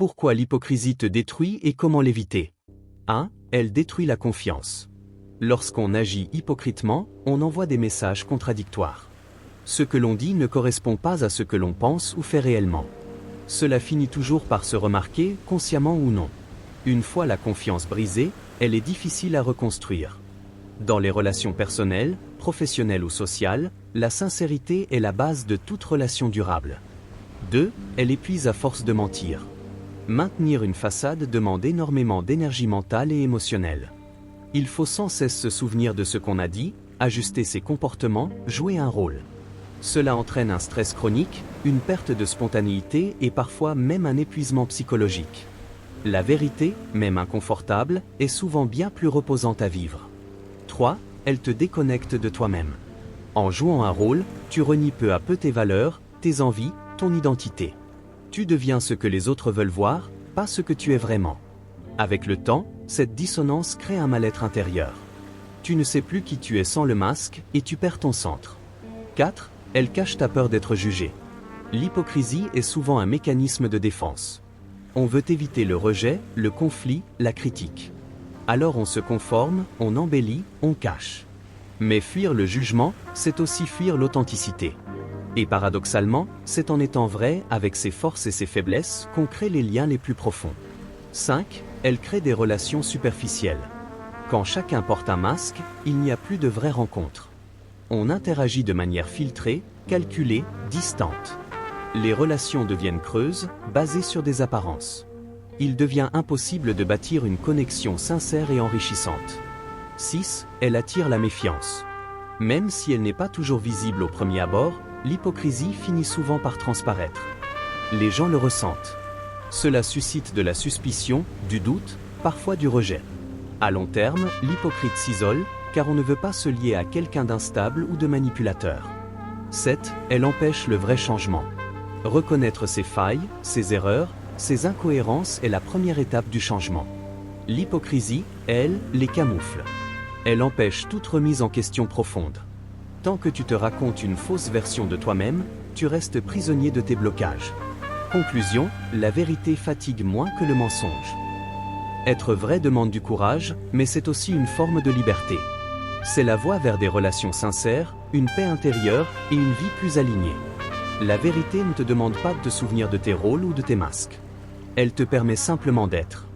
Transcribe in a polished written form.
Pourquoi l'hypocrisie te détruit et comment l'éviter? 1. Elle détruit la confiance. Lorsqu'on agit hypocritement, on envoie des messages contradictoires. Ce que l'on dit ne correspond pas à ce que l'on pense ou fait réellement. Cela finit toujours par se remarquer, consciemment ou non. Une fois la confiance brisée, elle est difficile à reconstruire. Dans les relations personnelles, professionnelles ou sociales, la sincérité est la base de toute relation durable. 2. Elle épuise à force de mentir. Maintenir une façade demande énormément d'énergie mentale et émotionnelle. Il faut sans cesse se souvenir de ce qu'on a dit, ajuster ses comportements, jouer un rôle. Cela entraîne un stress chronique, une perte de spontanéité et parfois même un épuisement psychologique. La vérité, même inconfortable, est souvent bien plus reposante à vivre. 3. Elle te déconnecte de toi-même. En jouant un rôle, tu renies peu à peu tes valeurs, tes envies, ton identité. Tu deviens ce que les autres veulent voir, pas ce que tu es vraiment. Avec le temps, cette dissonance crée un mal-être intérieur. Tu ne sais plus qui tu es sans le masque et tu perds ton centre. 4. Elle cache ta peur d'être jugé. L'hypocrisie est souvent un mécanisme de défense. On veut éviter le rejet, le conflit, la critique. Alors on se conforme, on embellit, on cache. Mais fuir le jugement, c'est aussi fuir l'authenticité. Et paradoxalement, c'est en étant vrai, avec ses forces et ses faiblesses, qu'on crée les liens les plus profonds. 5. Elle crée des relations superficielles. Quand chacun porte un masque, il n'y a plus de vraies rencontres. On interagit de manière filtrée, calculée, distante. Les relations deviennent creuses, basées sur des apparences. Il devient impossible de bâtir une connexion sincère et enrichissante. 6. Elle attire la méfiance. Même si elle n'est pas toujours visible au premier abord, l'hypocrisie finit souvent par transparaître. Les gens le ressentent. Cela suscite de la suspicion, du doute, parfois du rejet. À long terme, l'hypocrite s'isole, car on ne veut pas se lier à quelqu'un d'instable ou de manipulateur. 7. Elle empêche le vrai changement. Reconnaître ses failles, ses erreurs, ses incohérences est la première étape du changement. L'hypocrisie, elle, les camoufle. Elle empêche toute remise en question profonde. Tant que tu te racontes une fausse version de toi-même, tu restes prisonnier de tes blocages. Conclusion, la vérité fatigue moins que le mensonge. Être vrai demande du courage, mais c'est aussi une forme de liberté. C'est la voie vers des relations sincères, une paix intérieure et une vie plus alignée. La vérité ne te demande pas de te souvenir de tes rôles ou de tes masques. Elle te permet simplement d'être.